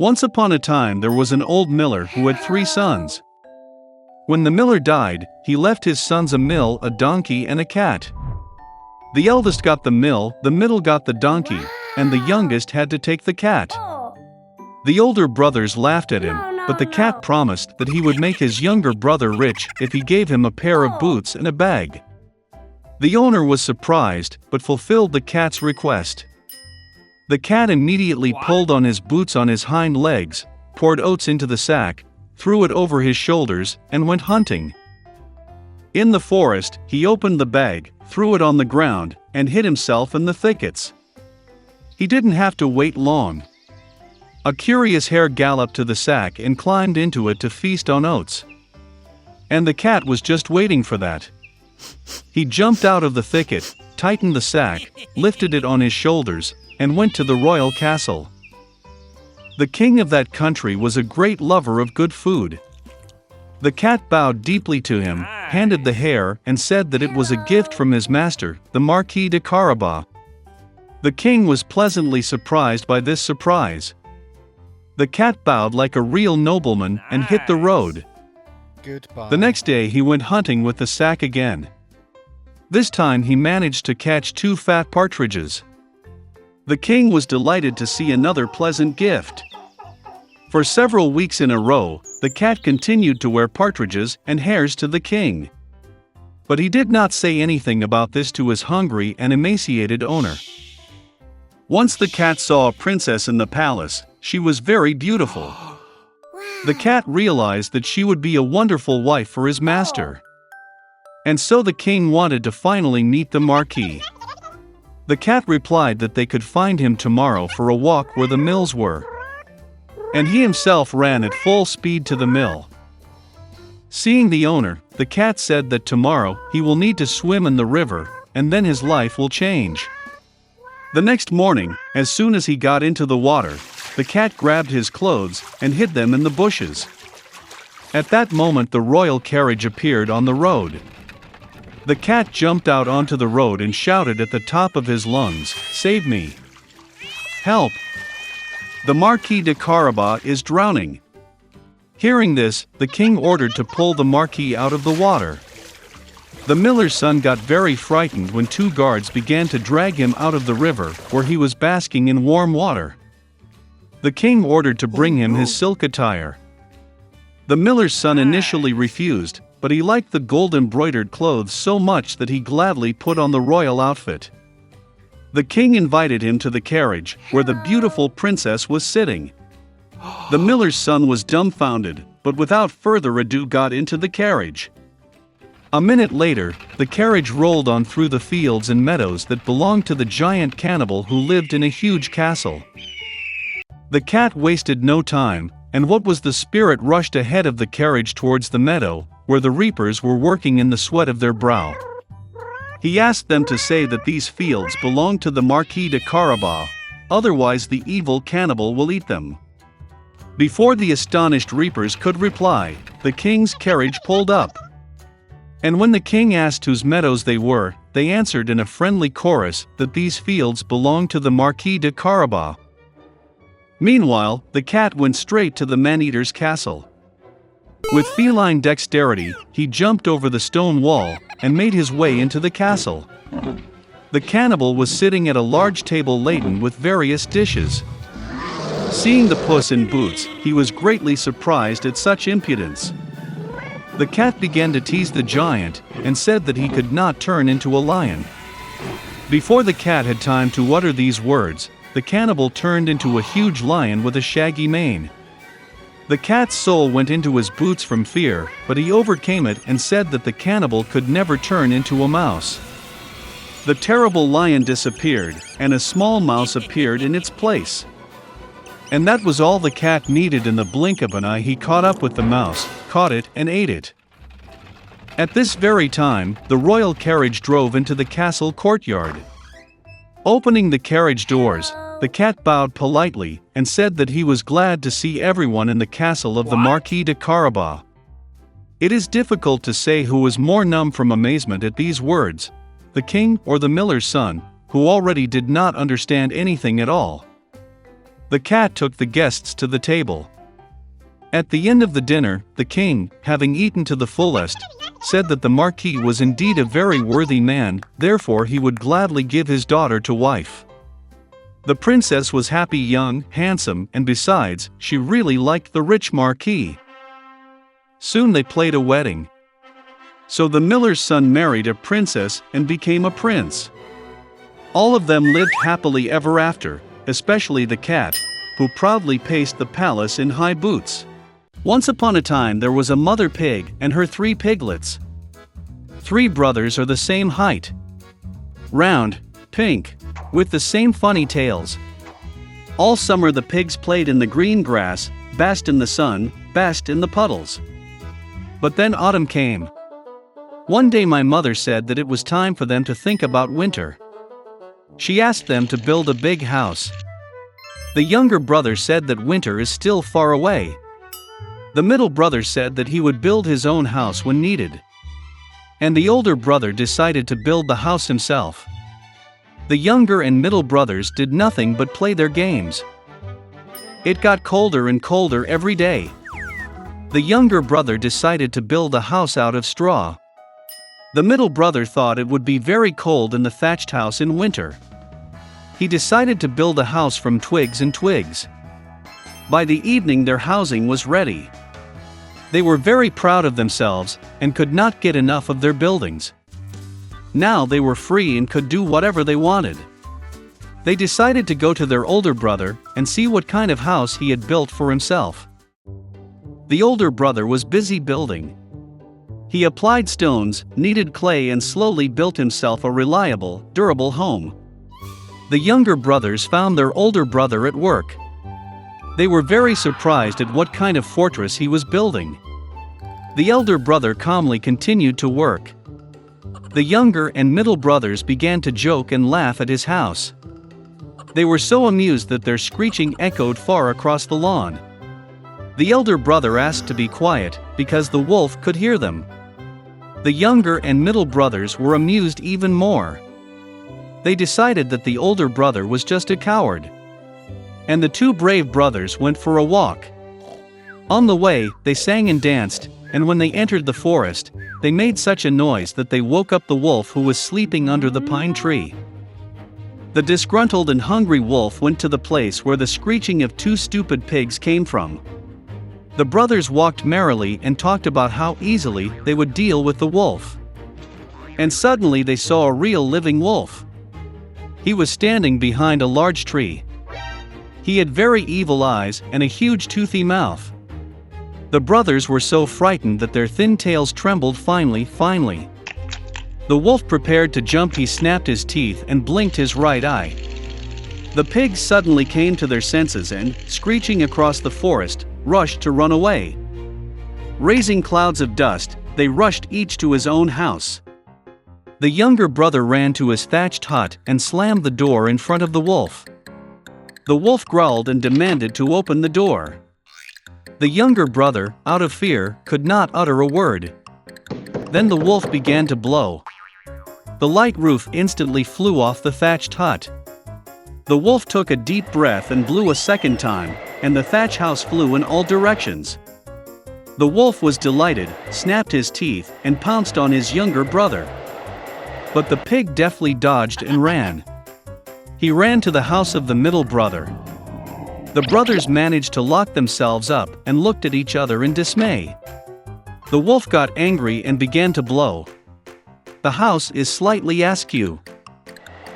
Once upon a time there was an old miller who had 3 sons. When the miller died, he left his sons a mill, a donkey, and a cat. The eldest got the mill, the middle got the donkey, and the youngest had to take the cat. The older brothers laughed at him, but the cat promised that he would make his younger brother rich if he gave him a pair of boots and a bag. The owner was surprised, but fulfilled the cat's request. The cat immediately pulled on his boots on his hind legs, poured oats into the sack, threw it over his shoulders, and went hunting. In the forest, he opened the bag, threw it on the ground, and hid himself in the thickets. He didn't have to wait long. A curious hare galloped to the sack and climbed into it to feast on oats. And the cat was just waiting for that. He jumped out of the thicket, tightened the sack, lifted it on his shoulders, and went to the royal castle. The king of that country was a great lover of good food. The cat bowed deeply to him, handed the hare, and said that it was a gift from his master, the Marquis de Carabas. The king was pleasantly surprised by this surprise. The cat bowed like a real nobleman and hit the road. Goodbye. The next day he went hunting with the sack again. This time he managed to catch 2 fat partridges. The king was delighted to see another pleasant gift. For several weeks in a row, the cat continued to wear partridges and hares to the king. But he did not say anything about this to his hungry and emaciated owner. Once the cat saw a princess in the palace. She was very beautiful. The cat realized that she would be a wonderful wife for his master. And so the king wanted to finally meet the Marquis. The cat replied that they could find him tomorrow for a walk where the mills were. And he himself ran at full speed to the mill. Seeing the owner, the cat said that tomorrow he will need to swim in the river, and then his life will change. The next morning, as soon as he got into the water, the cat grabbed his clothes and hid them in the bushes. At that moment the royal carriage appeared on the road. The cat jumped out onto the road and shouted at the top of his lungs, "Save me! Help! The Marquis de Carabas is drowning!" Hearing this, the king ordered to pull the Marquis out of the water. The miller's son got very frightened when 2 guards began to drag him out of the river, where he was basking in warm water. The king ordered to bring him his silk attire. The miller's son initially refused, but he liked the gold-embroidered clothes so much that he gladly put on the royal outfit. The king invited him to the carriage, where the beautiful princess was sitting. The miller's son was dumbfounded, but without further ado got into the carriage. A minute later, the carriage rolled on through the fields and meadows that belonged to the giant cannibal who lived in a huge castle. The cat wasted no time, and what was the spirit rushed ahead of the carriage towards the meadow, where the reapers were working in the sweat of their brow. He asked them to say that these fields belonged to the Marquis de Carabas, otherwise the evil cannibal will eat them. Before the astonished reapers could reply, the king's carriage pulled up. And when the king asked whose meadows they were, they answered in a friendly chorus that these fields belonged to the Marquis de Carabas. Meanwhile, the cat went straight to the man-eater's castle. With feline dexterity, he jumped over the stone wall and made his way into the castle. The cannibal was sitting at a large table laden with various dishes. Seeing the Puss in Boots, he was greatly surprised at such impudence. The cat began to tease the giant and said that he could not turn into a lion. Before the cat had time to utter these words, the cannibal turned into a huge lion with a shaggy mane. The cat's soul went into his boots from fear, but he overcame it and said that the cannibal could never turn into a mouse. The terrible lion disappeared, and a small mouse appeared in its place. And that was all the cat needed. In the blink of an eye he caught up with the mouse, caught it, and ate it. At this very time, the royal carriage drove into the castle courtyard. Opening the carriage doors, the cat bowed politely and said that he was glad to see everyone in the castle of the Marquis de Carabas. It is difficult to say who was more numb from amazement at these words, the king or the miller's son, who already did not understand anything at all. The cat took the guests to the table. At the end of the dinner, the king, having eaten to the fullest, said that the marquis was indeed a very worthy man, therefore he would gladly give his daughter to wife. The princess was happy, young, handsome, and besides, she really liked the rich marquis. Soon they played a wedding. So the miller's son married a princess and became a prince. All of them lived happily ever after, especially the cat, who proudly paced the palace in high boots. Once upon a time there was a mother pig and her 3 piglets. 3 brothers are the same height. Round, pink, with the same funny tails. All summer the pigs played in the green grass, basked in the sun, basked in the puddles. But then autumn came. One day my mother said that it was time for them to think about winter. She asked them to build a big house. The younger brother said that winter is still far away. The middle brother said that he would build his own house when needed. And the older brother decided to build the house himself. The younger and middle brothers did nothing but play their games. It got colder and colder every day. The younger brother decided to build a house out of straw. The middle brother thought it would be very cold in the thatched house in winter. He decided to build a house from twigs and twigs. By the evening their housing was ready. They were very proud of themselves and could not get enough of their buildings. Now they were free and could do whatever they wanted. They decided to go to their older brother and see what kind of house he had built for himself. The older brother was busy building. He applied stones, kneaded clay, and slowly built himself a reliable, durable home. The younger brothers found their older brother at work. They were very surprised at what kind of fortress he was building. The elder brother calmly continued to work. The younger and middle brothers began to joke and laugh at his house. They were so amused that their screeching echoed far across the lawn. The elder brother asked to be quiet, because the wolf could hear them. The younger and middle brothers were amused even more. They decided that the older brother was just a coward. And the 2 brave brothers went for a walk. On the way, they sang and danced, and when they entered the forest, they made such a noise that they woke up the wolf who was sleeping under the pine tree. The disgruntled and hungry wolf went to the place where the screeching of 2 stupid pigs came from. The brothers walked merrily and talked about how easily they would deal with the wolf. And suddenly they saw a real living wolf. He was standing behind a large tree. He had very evil eyes and a huge toothy mouth. The brothers were so frightened that their thin tails trembled finely. The wolf prepared to jump. He snapped his teeth and blinked his right eye. The pigs suddenly came to their senses and, screeching across the forest, rushed to run away. Raising clouds of dust, they rushed each to his own house. The younger brother ran to his thatched hut and slammed the door in front of the wolf. The wolf growled and demanded to open the door. The younger brother, out of fear, could not utter a word. Then the wolf began to blow. The light roof instantly flew off the thatched hut. The wolf took a deep breath and blew a second time, and the thatch house flew in all directions. The wolf was delighted, snapped his teeth, and pounced on his younger brother. But the pig deftly dodged and ran. He ran to the house of the middle brother. The brothers managed to lock themselves up and looked at each other in dismay. The wolf got angry and began to blow. The house is slightly askew.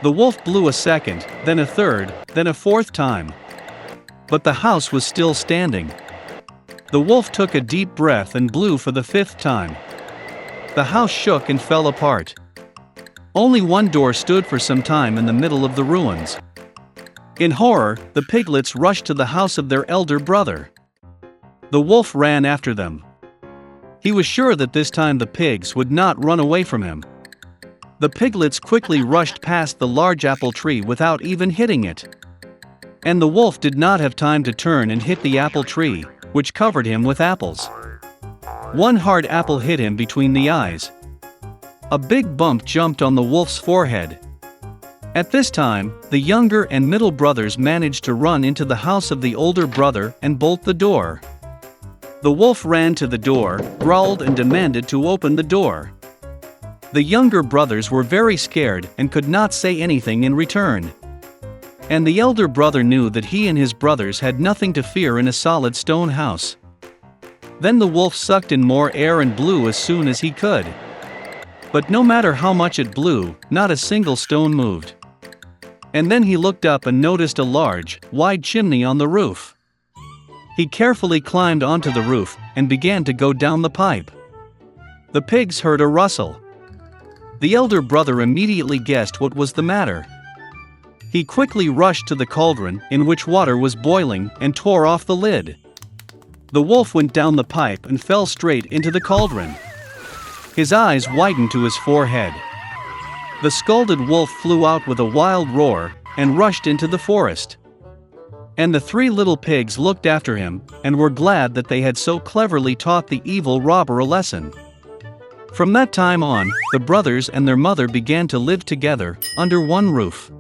The wolf blew a second, then a third, then a fourth time. But the house was still standing. The wolf took a deep breath and blew for the 5th time. The house shook and fell apart. Only one door stood for some time in the middle of the ruins. In horror, the piglets rushed to the house of their elder brother. The wolf ran after them. He was sure that this time the pigs would not run away from him. The piglets quickly rushed past the large apple tree without even hitting it. And the wolf did not have time to turn and hit the apple tree, which covered him with apples. One hard apple hit him between the eyes. A big bump jumped on the wolf's forehead. At this time, the younger and middle brothers managed to run into the house of the older brother and bolt the door. The wolf ran to the door, growled and demanded to open the door. The younger brothers were very scared and could not say anything in return. And the elder brother knew that he and his brothers had nothing to fear in a solid stone house. Then the wolf sucked in more air and blew as soon as he could. But no matter how much it blew, not a single stone moved. And then he looked up and noticed a large, wide chimney on the roof. He carefully climbed onto the roof and began to go down the pipe. The pigs heard a rustle. The elder brother immediately guessed what was the matter. He quickly rushed to the cauldron in which water was boiling and tore off the lid. The wolf went down the pipe and fell straight into the cauldron. His eyes widened to his forehead. The scalded wolf flew out with a wild roar and rushed into the forest. And the three little pigs looked after him and were glad that they had so cleverly taught the evil robber a lesson. From that time on, the brothers and their mother began to live together under one roof.